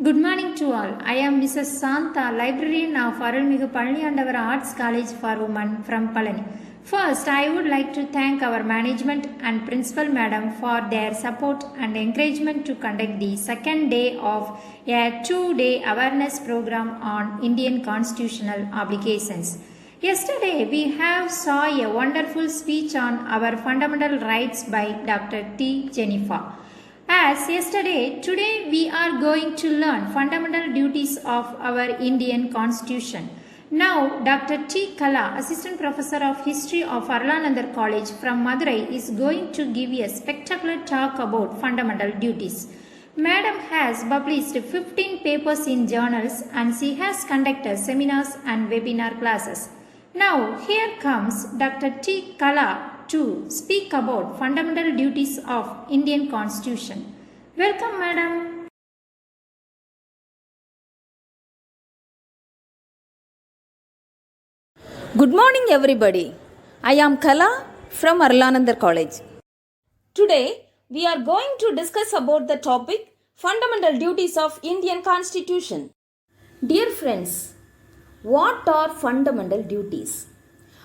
Good morning to all. I am Mrs. Santa, librarian of Arulmigu Palaniyandavar Arts College for Women from Palani. First, I would like to thank our management and principal madam for their support and encouragement to conduct the second day of a 2-day awareness program on Indian constitutional obligations. Yesterday, we have saw a wonderful speech on our fundamental rights by Dr. T. Jennifer. As yesterday, today we are going to learn fundamental duties of our Indian Constitution. Now, Dr. T. Kala, Assistant Professor of History of Arlanandar College from Madurai, is going to give a spectacular talk about fundamental duties. Madam has published 15 papers in journals and she has conducted seminars and webinar classes. Now, here comes Dr. T. Kala to speak about fundamental duties of Indian Constitution. Welcome, Madam. Good morning, everybody. I am Kala from Arlanandar College. Today, we are going to discuss about the topic Fundamental Duties of Indian Constitution. Dear friends, what are fundamental duties?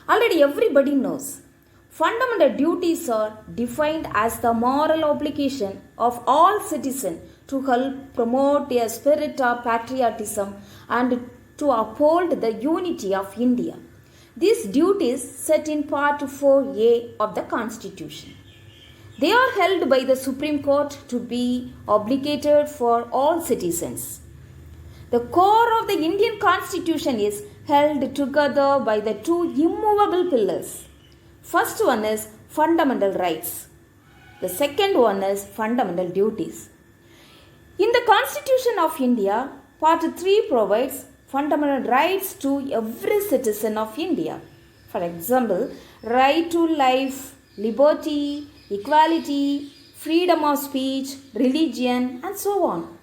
Already everybody knows. Fundamental duties are defined as the moral obligation of all citizens to help promote a spirit of patriotism and to uphold the unity of India. These duties set in Part 4A of the Constitution. They are held by the Supreme Court to be obligated for all citizens. The core of the Indian Constitution is held together by the two immovable pillars. First one is fundamental rights. The second one is fundamental duties. In the Constitution of India, Part 3 provides fundamental rights to every citizen of India. For example, right to life, liberty, equality, freedom of speech, religion, and so on.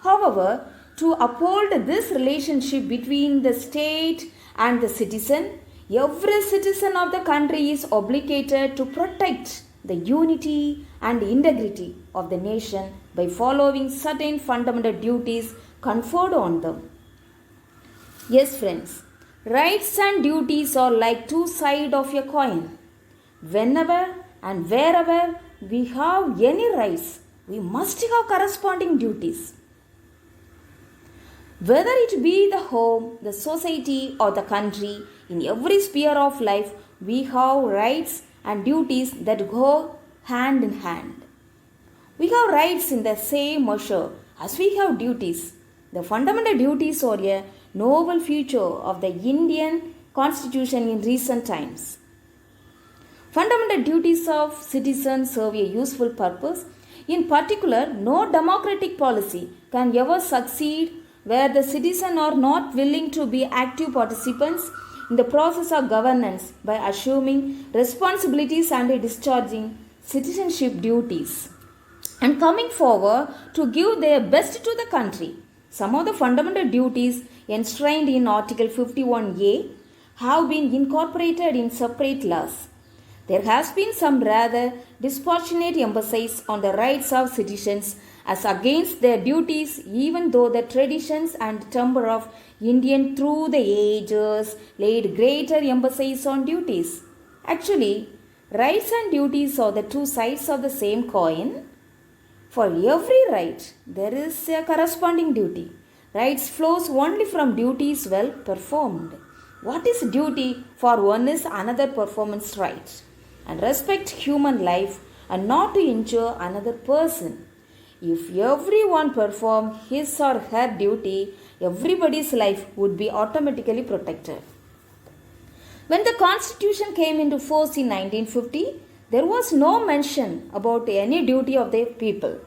However, to uphold this relationship between the state and the citizen, every citizen of the country is obligated to protect the unity and integrity of the nation by following certain fundamental duties conferred on them. Yes, friends, rights and duties are like two sides of a coin. Whenever and wherever we have any rights, we must have corresponding duties. Whether it be the home, the society, or the country, in every sphere of life, we have rights and duties that go hand in hand. We have rights in the same measure as we have duties. The fundamental duties are a noble feature of the Indian Constitution in recent times. Fundamental duties of citizens serve a useful purpose. In particular, no democratic policy can ever succeed where the citizens are not willing to be active participants in the process of governance by assuming responsibilities and discharging citizenship duties and coming forward to give their best to the country. Some of the fundamental duties enshrined in Article 51A have been incorporated in separate laws. There has been some rather disproportionate emphasis on the rights of citizens as against their duties, even though the traditions and temper of Indian through the ages laid greater emphasis on duties. Actually, rights and duties are the two sides of the same coin. For every right, there is a corresponding duty. Rights flows only from duties well performed. What is duty for one is another performance right, and respect human life and not to injure another person. If everyone performed his or her duty, everybody's life would be automatically protected. When the Constitution came into force in 1950, there was no mention about any duty of the people.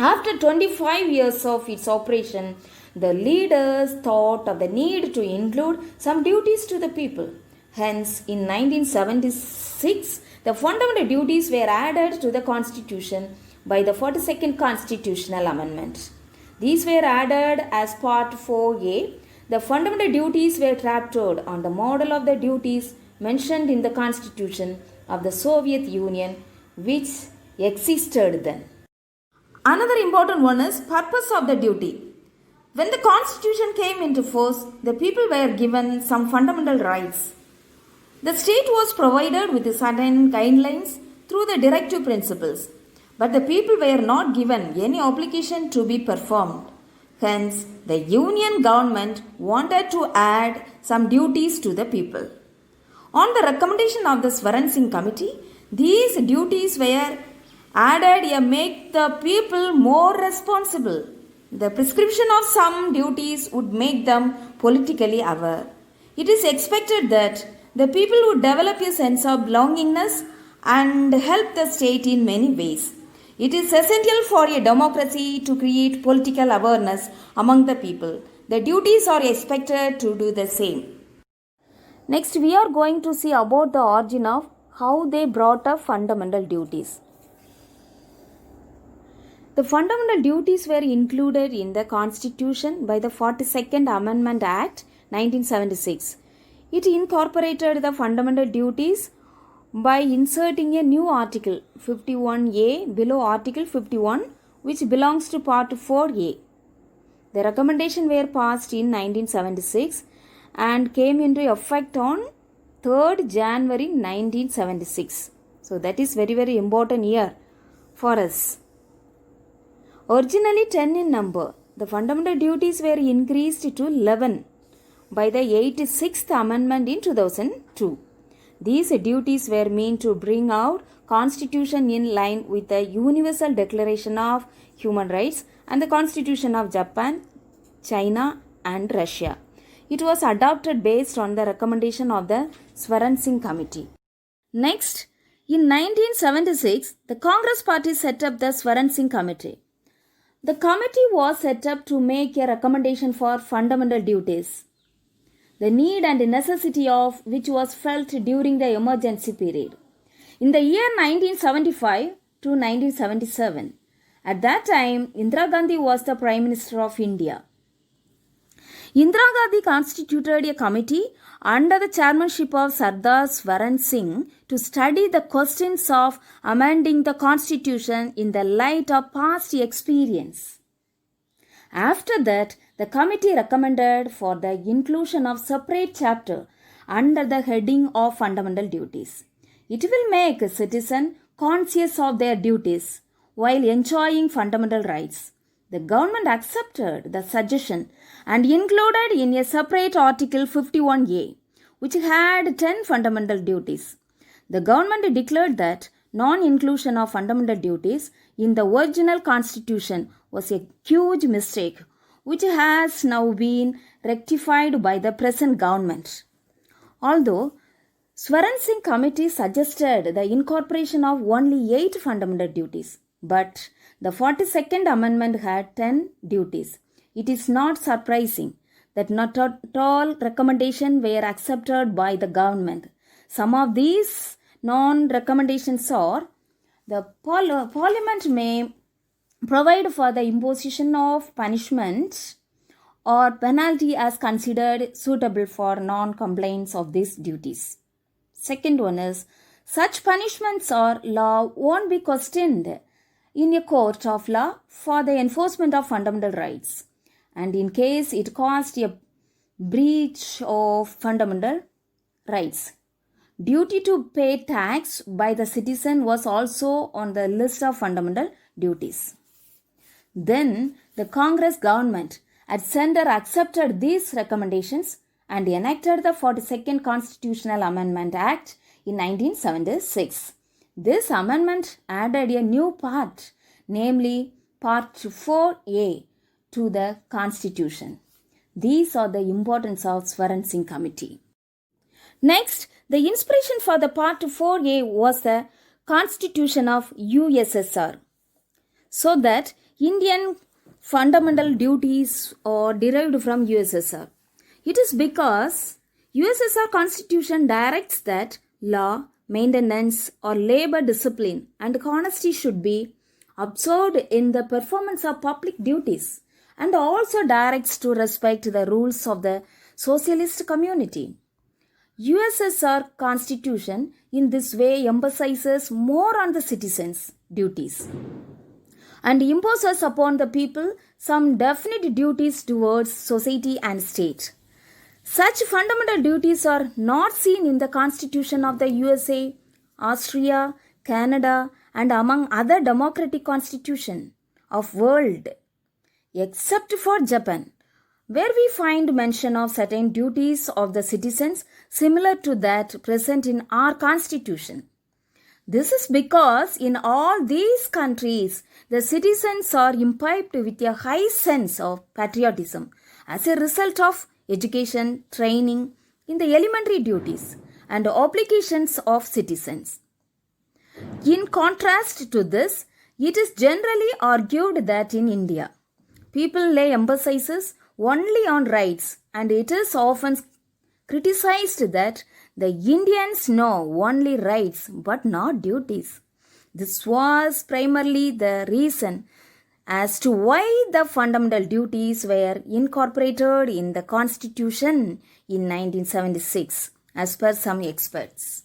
After 25 years of its operation, the leaders thought of the need to include some duties to the people. Hence, in 1976, the fundamental duties were added to the Constitution by the 42nd Constitutional Amendment. These were added as Part 4A. The fundamental duties were drafted on the model of the duties mentioned in the Constitution of the Soviet Union, which existed then. Another important one is purpose of the duty. When the constitution came into force, the people were given some fundamental rights. The state was provided with certain guidelines through the directive principles, but the people were not given any obligation to be performed. Hence, the Union government wanted to add some duties to the people. On the recommendation of the Swaran Singh Committee, these duties were added to make the people more responsible. The prescription of some duties would make them politically aware. It is expected that the people would develop a sense of belongingness and help the state in many ways. It is essential for a democracy to create political awareness among the people. The duties are expected to do the same. Next, we are going to see about the origin of how they brought up fundamental duties. The fundamental duties were included in the Constitution by the 42nd Amendment Act 1976. It incorporated the fundamental duties by inserting a new article 51A below Article 51, which belongs to Part 4A. The recommendations were passed in 1976 and came into effect on 3rd January 1976. So that is very, very important year for us. Originally 10 in number, the fundamental duties were increased to 11 by the 86th Amendment in 2002. These duties were meant to bring out Constitution in line with the Universal Declaration of Human Rights and the Constitution of Japan, China and Russia. It was adopted based on the recommendation of the Swaran Singh Committee. Next, in 1976, the Congress Party set up the Swaran Singh Committee. The committee was set up to make a recommendation for fundamental duties, the need and necessity of which was felt during the emergency period. In the year 1975 to 1977, at that time, Indira Gandhi was the Prime Minister of India. Indira Gandhi constituted a committee under the chairmanship of Sardar Swaran Singh to study the questions of amending the constitution in the light of past experience. After that, the committee recommended for the inclusion of separate chapter under the heading of fundamental duties. It will make a citizen conscious of their duties while enjoying fundamental rights. The government accepted the suggestion and included in a separate Article 51A, which had 10 fundamental duties. The government declared that non-inclusion of fundamental duties in the original constitution was a huge mistake, which has now been rectified by the present government. Although Swaran Singh Committee suggested the incorporation of only 8 fundamental duties, but the 42nd Amendment had 10 duties. It is not surprising that not all recommendations were accepted by the government. Some of these non-recommendations are: the Parliament may provide for the imposition of punishment or penalty as considered suitable for non-compliance of these duties. Second one is, such punishments or law won't be questioned in a court of law for the enforcement of fundamental rights, and in case it caused a breach of fundamental rights. Duty to pay tax by the citizen was also on the list of fundamental duties. Then the Congress government at center accepted these recommendations and enacted the 42nd Constitutional Amendment Act in 1976. This amendment added a new part, namely Part 4A, to the Constitution. These are the importance of Swaran Singh Committee. Next, the inspiration for the Part 4A was the Constitution of USSR, so that Indian fundamental duties are derived from USSR. It is because USSR Constitution directs that law, maintenance or labor discipline and honesty should be observed in the performance of public duties, and also directs to respect the rules of the socialist community. USSR Constitution in this way emphasizes more on the citizens' duties. and imposes upon the people some definite duties towards society and state. Such fundamental duties are not seen in the Constitution of the USA, Austria, Canada, and among other democratic constitutions of world, except for Japan, where we find mention of certain duties of the citizens similar to that present in our constitution. This is because in all these countries, the citizens are imbibed with a high sense of patriotism as a result of education, training in the elementary duties and obligations of citizens. In contrast to this, it is generally argued that in India, people lay emphasis only on rights, and it is often criticized that the Indians know only rights but not duties. This was primarily the reason as to why the fundamental duties were incorporated in the Constitution in 1976, as per some experts.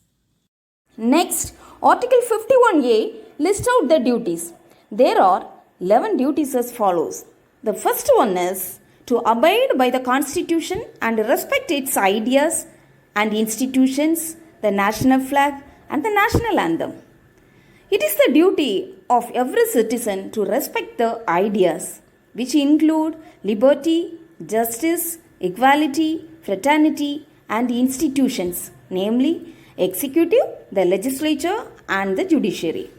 Next, Article 51A lists out the duties. There are 11 duties as follows. The first one is to abide by the Constitution and respect its ideas and institutions, the national flag, and the national anthem. It is the duty of every citizen to respect the ideas, which include liberty, justice, equality, fraternity, and institutions, namely executive, the legislature, and the judiciary.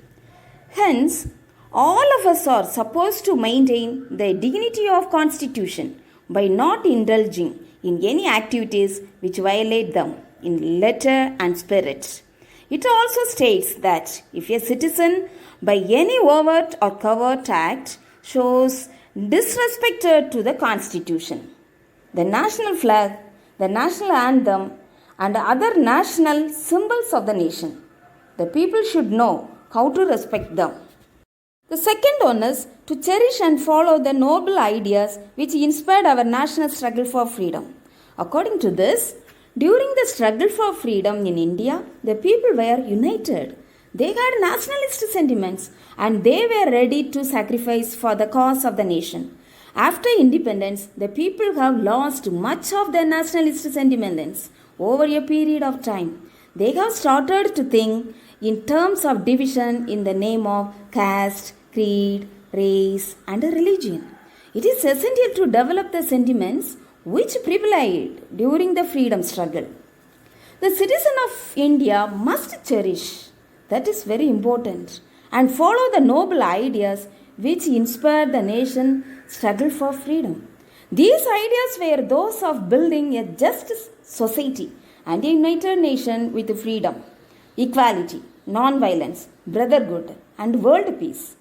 Hence, all of us are supposed to maintain the dignity of Constitution by not indulging in any activities which violate them in letter and spirit. It also states that if a citizen by any overt or covert act shows disrespect to the Constitution, the national flag, the national anthem, and other national symbols of the nation, the people should know how to respect them. The second one is to cherish and follow the noble ideas which inspired our national struggle for freedom. According to this, during the struggle for freedom in India, the people were united. They had nationalist sentiments and they were ready to sacrifice for the cause of the nation. After independence, the people have lost much of their nationalist sentiments over a period of time. They have started to think in terms of division in the name of caste, creed, race, and religion. It is essential to develop the sentiments which prevailed during the freedom struggle. The citizen of India must cherish, that is very important, and follow the noble ideas which inspired the nation struggle for freedom. These ideas were those of building a just society and a united nation with freedom, equality, non-violence, brotherhood, and world peace.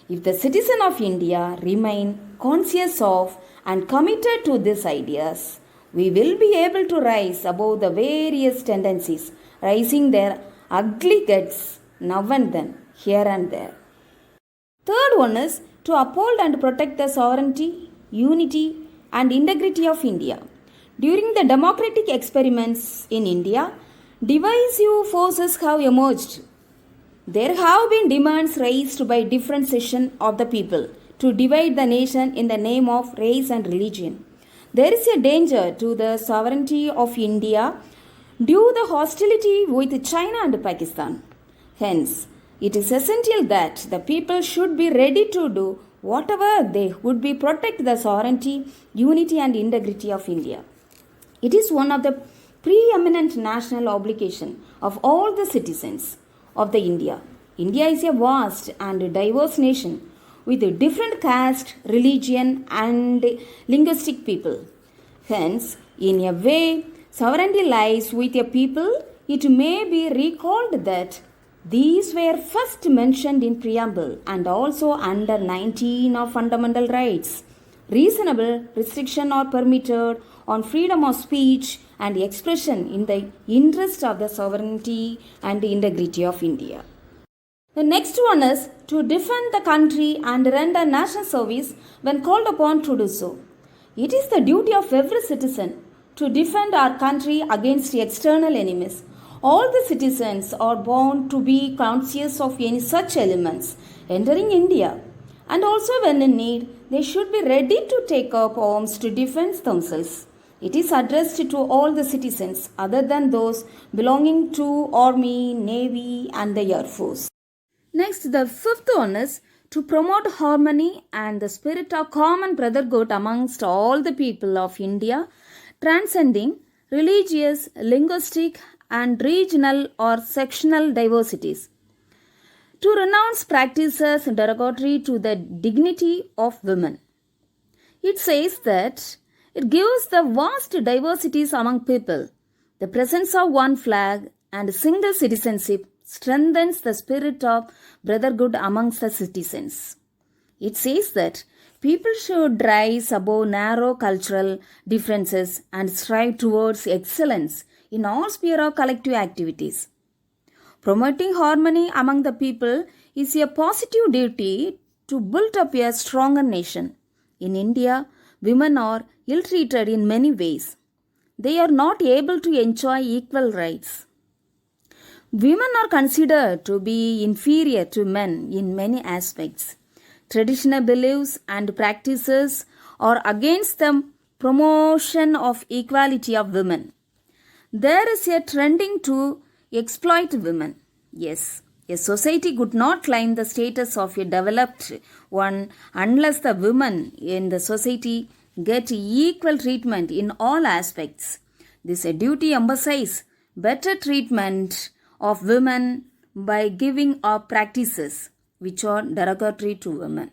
If the citizen of India remain conscious of and committed to these ideas, we will be able to rise above the various tendencies rising their ugly guts now and then, here and there. Third one is to uphold and protect the sovereignty, unity, and integrity of India. During the democratic experiments in India, divisive forces have emerged. There have been demands raised by different sections of the people to divide the nation in the name of race and religion. There is a danger to the sovereignty of India due to the hostility with China and Pakistan. Hence, it is essential that the people should be ready to do whatever they would be protect the sovereignty, unity, and integrity of India. It is one of the preeminent national obligation of all the citizens of the India. India is a vast and diverse nation with different caste, religion, and linguistic people. Hence, in a way, sovereignty lies with a people. It may be recalled that these were first mentioned in preamble and also under 19 of fundamental rights. Reasonable restriction are permitted on freedom of speech and expression in the interest of the sovereignty and integrity of India. The next one is to defend the country and render national service when called upon to do so. It is the duty of every citizen to defend our country against external enemies. All the citizens are bound to be conscious of any such elements entering India And also, when in need, they should be ready to take up arms to defend themselves. It is addressed to all the citizens other than those belonging to Army, Navy, and the Air Force. Next, the fifth one is to promote harmony and the spirit of common brotherhood amongst all the people of India, transcending religious, linguistic, and regional or sectional diversities. To renounce practices derogatory to the dignity of women. It says that it gives the vast diversities among people. The presence of one flag and single citizenship strengthens the spirit of brotherhood amongst the citizens. It says that people should rise above narrow cultural differences and strive towards excellence in all spheres of collective activities. Promoting harmony among the people is a positive duty to build up a stronger nation. In India, women are ill-treated in many ways. They are not able to enjoy equal rights. Women are considered to be inferior to men in many aspects. Traditional beliefs and practices are against the promotion of equality of women. There is a trending to exploit women. Yes, a society could not claim the status of a developed one unless the women in the society get equal treatment in all aspects. This duty emphasizes better treatment of women by giving up practices which are derogatory to women.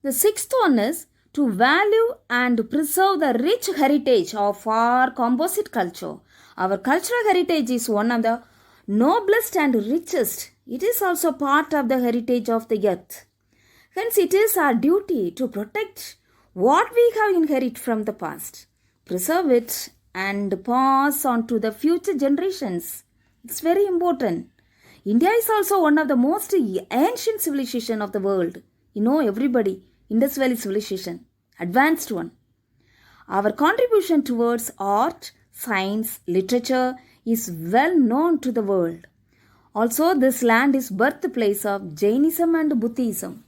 The sixth one is to value and preserve the rich heritage of our composite culture. Our cultural heritage is one of the noblest and richest. It is also part of the heritage of the earth. Hence, it is our duty to protect what we have inherited from the past, preserve it, and pass on to the future generations. It's very important. India is also one of the most ancient civilizations of the world. You know everybody, Indus Valley civilization, advanced one. Our contribution towards art, science, literature is well known to the world. Also, this land is birthplace of Jainism and Buddhism.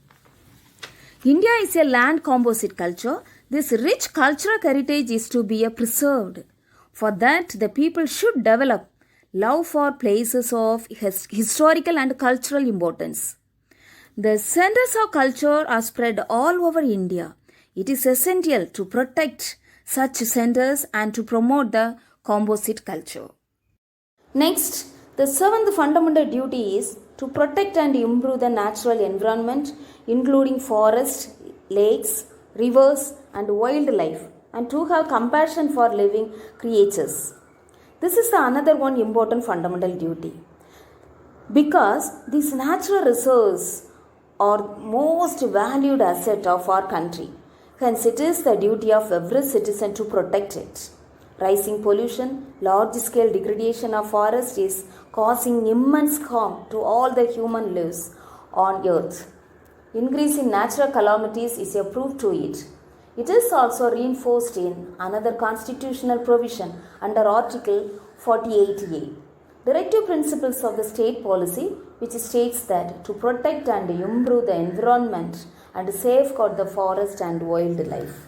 India is a land composite culture. This rich cultural heritage is to be preserved. For that, the people should develop love for places of historical and cultural importance. The centers of culture are spread all over India. It is essential to protect such centers and to promote the composite culture. Next, the seventh fundamental duty is to protect and improve the natural environment, including forests, lakes, rivers, and wildlife, and to have compassion for living creatures. This is another one important fundamental duty. Because these natural resources are most valued asset of our country. Hence, it is the duty of every citizen to protect it. Rising pollution, large-scale degradation of forests is causing immense harm to all the human lives on earth. Increase in natural calamities is a proof to it. It is also reinforced in another constitutional provision under Article 48A. Directive principles of the state policy, which states that to protect and improve the environment and safeguard the forest and wildlife.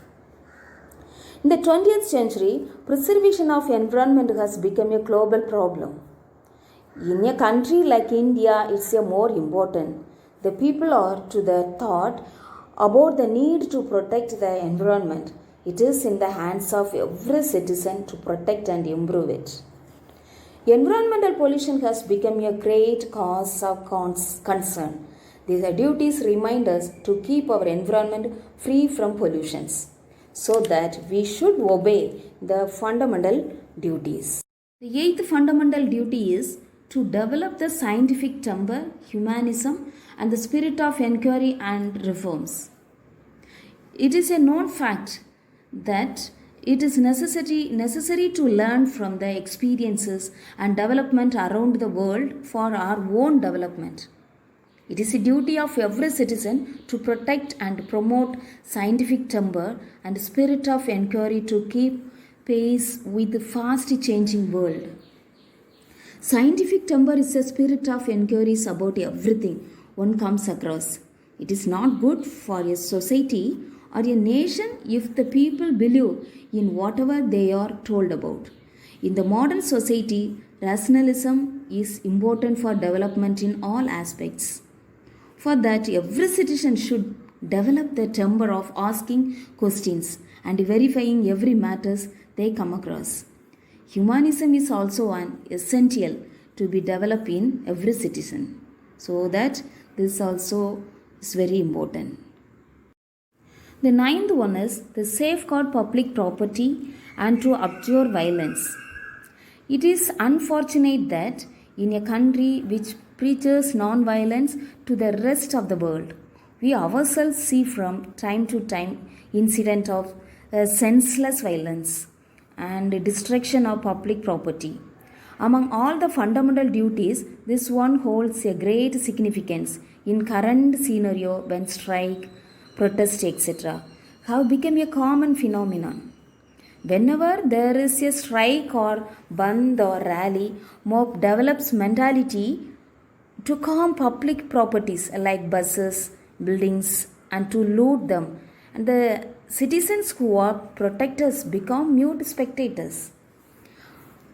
In the 20th century, preservation of environment has become a global problem. In a country like India, it's more important. The people are to the thought about the need to protect the environment. It is in the hands of every citizen to protect and improve it. Environmental pollution has become a great cause of concern. These duties remind us to keep our environment free from pollutions, so that we should obey the fundamental duties. The eighth fundamental duty is to develop the scientific temper, humanism, and the spirit of inquiry and reforms. It is a known fact that it is necessary to learn from the experiences and development around the world for our own development. It is a duty of every citizen to protect and promote scientific temper and spirit of inquiry to keep pace with the fast changing world. Scientific temper is a spirit of inquiries about everything one comes across. It is not good for a society or a nation if the people believe in whatever they are told about. In the modern society, rationalism is important for development in all aspects. For that, every citizen should develop the temper of asking questions and verifying every matters they come across. Humanism is also an essential to be developed in every citizen. So that this also is very important. The ninth one is the safeguard public property and to abjure violence. It is unfortunate that in a country which preaches non-violence to the rest of the world, we ourselves see from time to time incident of senseless violence and destruction of public property. Among all the fundamental duties, this one holds a great significance in current scenario when strike, protest, etc. have become a common phenomenon. Whenever there is a strike or bandh or rally, mob develops mentality to calm public properties like buses, buildings, and to loot them. And the citizens who are protectors become mute spectators.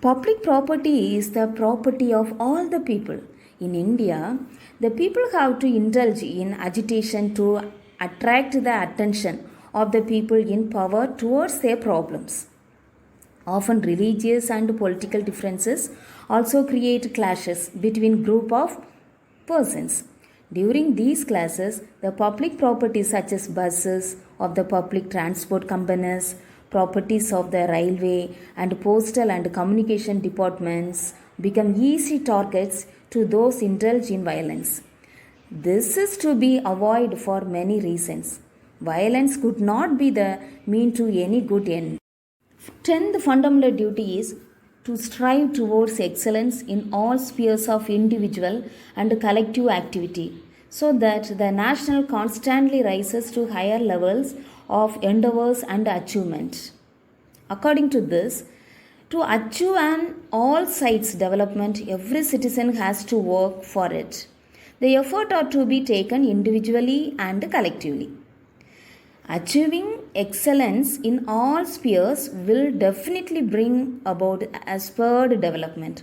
Public property is the property of all the people. In India, the people have to indulge in agitation to attract the attention of the people in power towards their problems. Often religious and political differences also create clashes between group of persons. During these classes, the public properties such as buses of the public transport companies, properties of the railway and postal and communication departments become easy targets to those indulge in violence. This is to be avoided for many reasons. Violence could not be the mean to any good end. 10th fundamental duty is to strive towards excellence in all spheres of individual and collective activity, so that the national constantly rises to higher levels of endeavors and achievement. According to this, to achieve an all sides development, every citizen has to work for it. The effort ought to be taken individually and collectively. Achieving excellence in all spheres will definitely bring about a spurred development.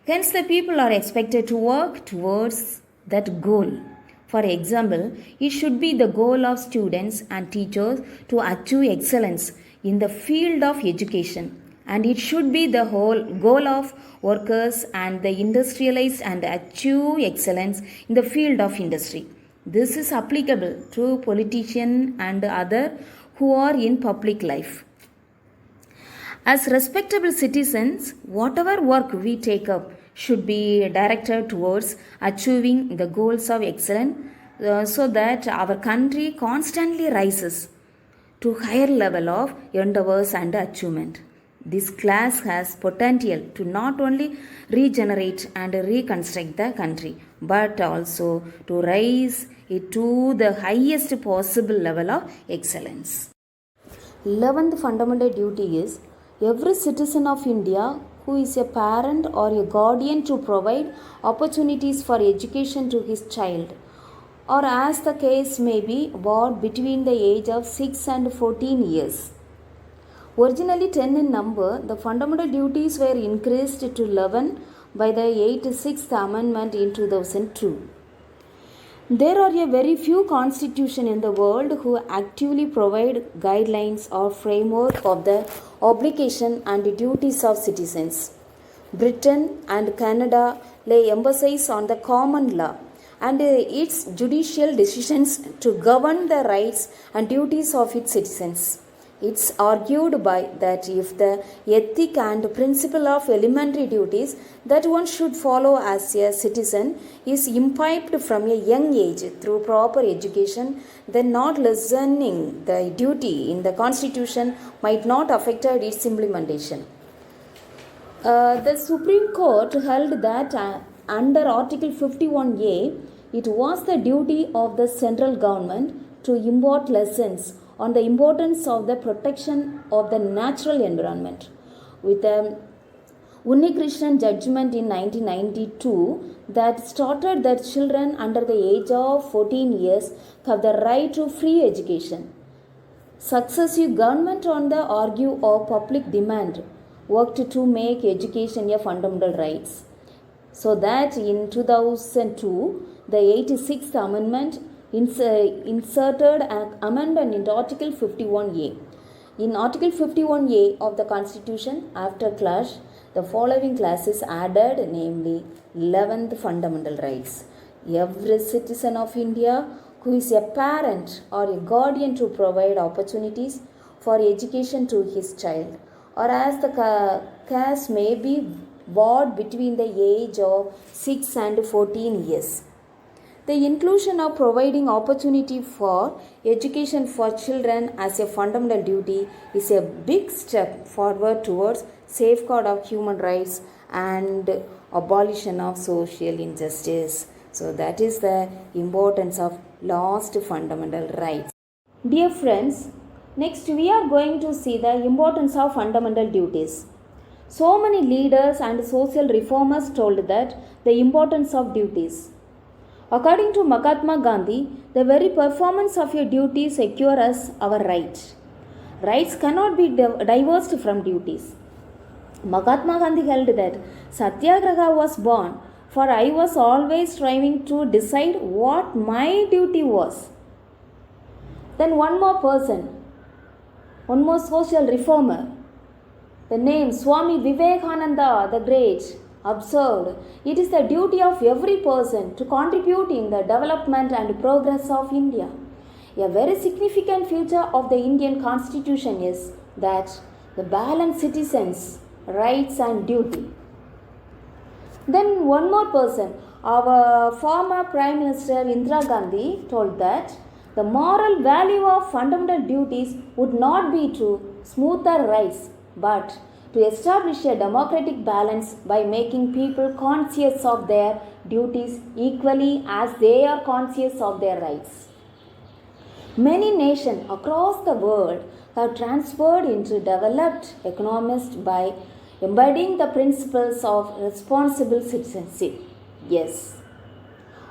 Hence, the people are expected to work towards that goal. For example, it should be the goal of students and teachers to achieve excellence in the field of education, and it should be the whole goal of workers and the industrialists and achieve excellence in the field of industry. This is applicable to politicians and other who are in public life. As respectable citizens, whatever work we take up should be directed towards achieving the goals of excellence so that our country constantly rises to higher level of endeavors and achievement. This class has potential to not only regenerate and reconstruct the country, but also to raise it to the highest possible level of excellence. 11th fundamental duty is every citizen of India who is a parent or a guardian to provide opportunities for education to his child, or as the case may be, born between the age of 6 and 14 years. Originally 10 in number, the fundamental duties were increased to 11 by the 86th Amendment in 2002. There are a very few constitutions in the world who actively provide guidelines or framework of the obligation and duties of citizens. Britain and Canada lay emphasis on the common law and its judicial decisions to govern the rights and duties of its citizens. It's argued by that if the ethic and principle of elementary duties that one should follow as a citizen is imbibed from a young age through proper education, then not lessening the duty in the Constitution might not affect its implementation. The Supreme Court held that under Article 51A, it was the duty of the central government to impart lessons on the importance of the protection of the natural environment with a Unnikrishnan judgment in 1992 that started that children under the age of 14 years have the right to free education. Successive government on the argue of public demand worked to make education a fundamental right. So that in 2002, the 86th Amendment inserted an amendment in Article 51A. In Article 51A of the Constitution, after clash, the following classes added, namely 11th fundamental rights. Every citizen of India who is a parent or a guardian to provide opportunities for education to his child, or as the case may be born between the age of 6 and 14 years. The inclusion of providing opportunity for education for children as a fundamental duty is a big step forward towards safeguard of human rights and abolition of social injustice. So that is the importance of last fundamental rights. Dear friends, next we are going to see the importance of fundamental duties. So many leaders and social reformers told that the importance of duties. According to Mahatma Gandhi, the very performance of your duty secures us our rights. Rights cannot be divorced from duties. Mahatma Gandhi held that Satyagraha was born for I was always striving to decide what my duty was. Then one more social reformer, the name Swami Vivekananda the Great, observed, it is the duty of every person to contribute in the development and progress of India. A very significant feature of the Indian Constitution is that the balance citizens' rights and duty. Then one more person, our former Prime Minister Indira Gandhi told that the moral value of fundamental duties would not be to smooth their rights, but to establish a democratic balance by making people conscious of their duties equally as they are conscious of their rights. Many nations across the world have transferred into developed economies by embodying the principles of responsible citizenship. Yes,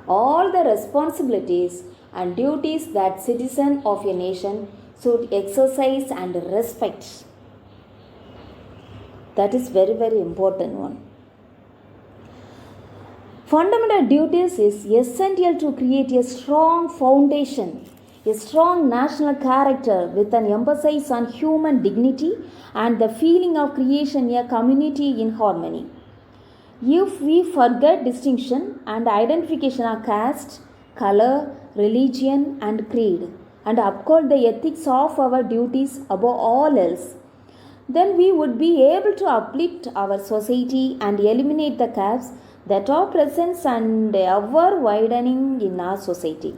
all the responsibilities and duties that citizens of a nation should exercise and respect. That is very, very important one. Fundamental duties is essential to create a strong foundation, a strong national character with an emphasis on human dignity and the feeling of creation a community in harmony. If we forget distinction and identification of caste, color, religion and creed and uphold the ethics of our duties above all else, then we would be able to uplift our society and eliminate the gaps that are present and ever widening in our society.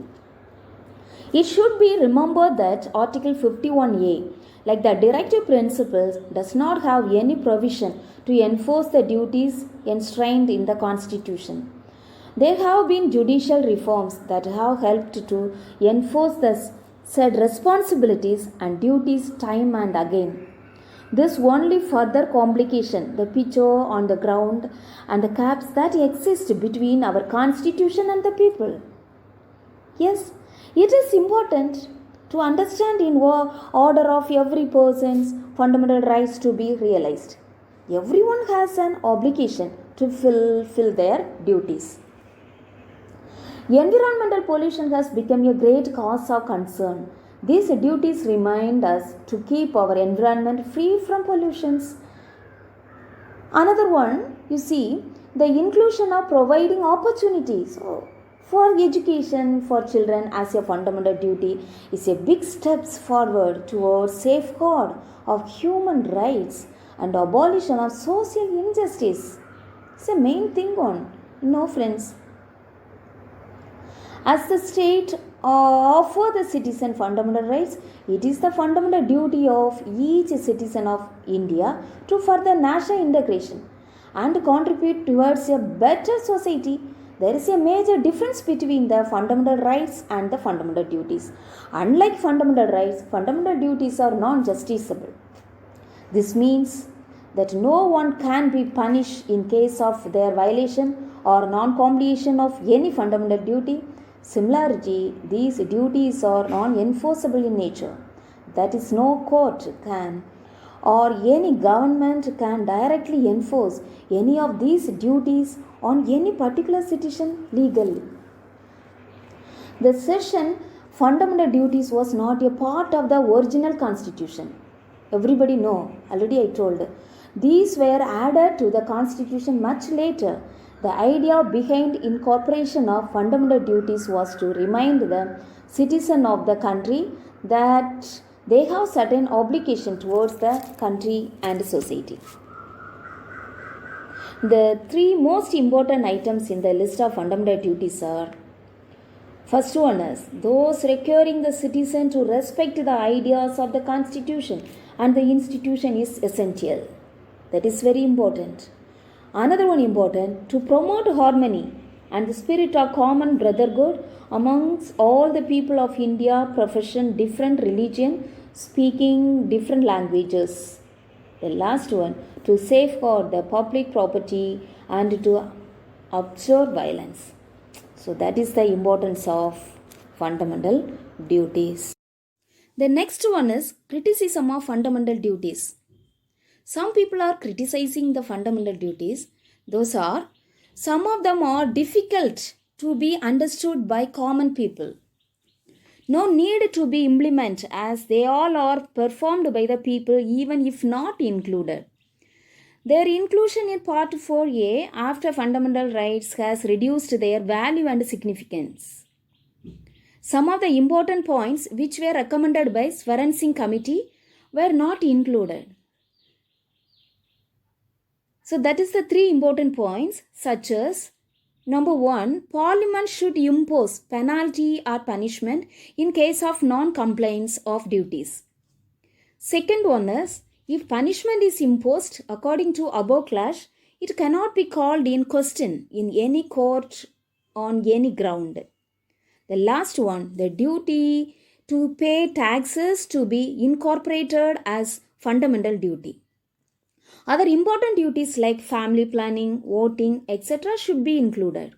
It should be remembered that Article 51A, like the directive principles, does not have any provision to enforce the duties enshrined in the Constitution. There have been judicial reforms that have helped to enforce the said responsibilities and duties time and again. This only further complication the picture on the ground and the gaps that exist between our constitution and the people. Yes, it is important to understand in order of every person's fundamental rights to be realized. Everyone has an obligation to fulfill their duties. Environmental pollution has become a great cause of concern. These duties remind us to keep our environment free from pollutions. Another one, you see, the inclusion of providing opportunities for education for children as a fundamental duty is a big step forward towards safeguard of human rights and abolition of social injustice. It's a main thing friends. As the state offer the citizen fundamental rights, it is the fundamental duty of each citizen of India to further national integration and contribute towards a better society. There is a major difference between the fundamental rights and the fundamental duties. Unlike fundamental rights, fundamental duties are non-justiciable. This means that no one can be punished in case of their violation or non-completion of any fundamental duty. Similarly, these duties are non-enforceable in nature. That is, no court can or any government can directly enforce any of these duties on any particular citizen legally. The session fundamental duties was not a part of the original constitution. Everybody know, already I told. These were added to the constitution much later. The idea behind incorporation of fundamental duties was to remind the citizen of the country that they have certain obligation towards the country and society. The three most important items in the list of fundamental duties are: first one is those requiring the citizen to respect the ideas of the constitution and the institution is essential. That is very important. Another one important, to promote harmony and the spirit of common brotherhood amongst all the people of India, profession different religion, speaking different languages. The last one, to safeguard the public property and to observe violence. So that is the importance of fundamental duties. The next one is criticism of fundamental duties. Some people are criticizing the fundamental duties. Those are, some of them are difficult to be understood by common people. No need to be implemented as they all are performed by the people even if not included. Their inclusion in Part 4A after fundamental rights has reduced their value and significance. Some of the important points which were recommended by Swaran Singh Committee were not included. So that is the three important points, such as: number 1, Parliament should impose penalty or punishment in case of non-compliance of duties. Second one is, if punishment is imposed according to above clause, it cannot be called in question in any court on any ground. The last one, the duty to pay taxes to be incorporated as fundamental duty. Other important duties like family planning, voting, etc. should be included.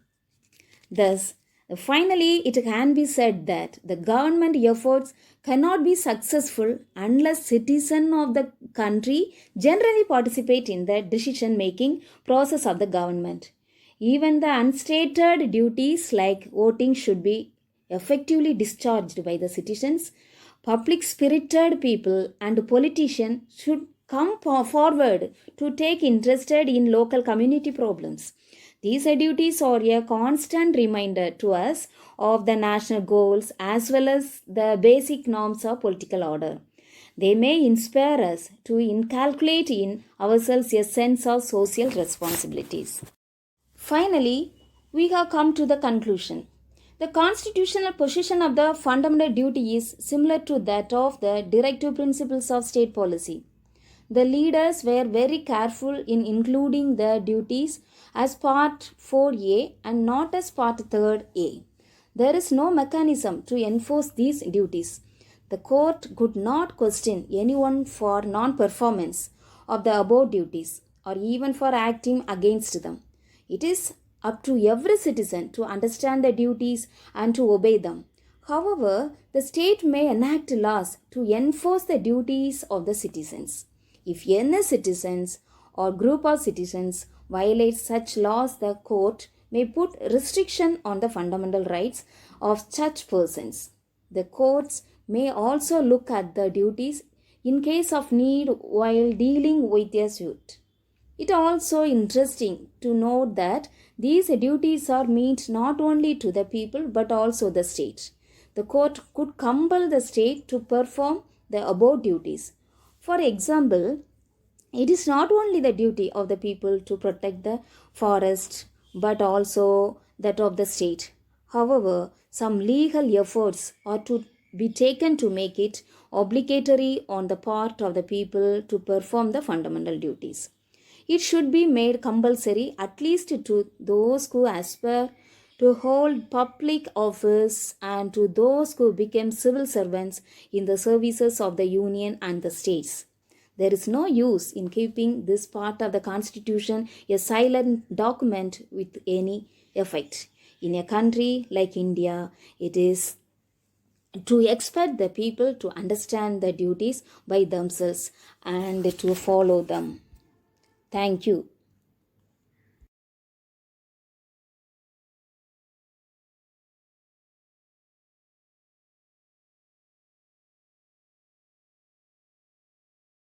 Thus, finally, it can be said that the government efforts cannot be successful unless citizens of the country generally participate in the decision-making process of the government. Even the unstated duties like voting should be effectively discharged by the citizens. Public-spirited people and politicians should come forward to take interested in local community problems. These duties are a constant reminder to us of the national goals as well as the basic norms of political order. They may inspire us to inculcate in ourselves a sense of social responsibilities. Finally, we have come to the conclusion. The constitutional position of the fundamental duty is similar to that of the directive principles of state policy. The leaders were very careful in including the duties as Part 4A and not as Part 3A. There is no mechanism to enforce these duties. The court could not question anyone for non-performance of the above duties or even for acting against them. It is up to every citizen to understand the duties and to obey them. However, the state may enact laws to enforce the duties of the citizens. If any citizens or group of citizens violate such laws, the court may put restriction on the fundamental rights of such persons. The courts may also look at the duties in case of need while dealing with a suit. It is also interesting to note that these duties are meant not only to the people but also the state. The court could compel the state to perform the above duties. For example, it is not only the duty of the people to protect the forest but also that of the state. However, some legal efforts are to be taken to make it obligatory on the part of the people to perform the fundamental duties. It should be made compulsory at least to those who aspire to hold public office and to those who become civil servants in the services of the union and the states. There is no use in keeping this part of the Constitution a silent document with any effect. In a country like India, it is to expect the people to understand the duties by themselves and to follow them. Thank you.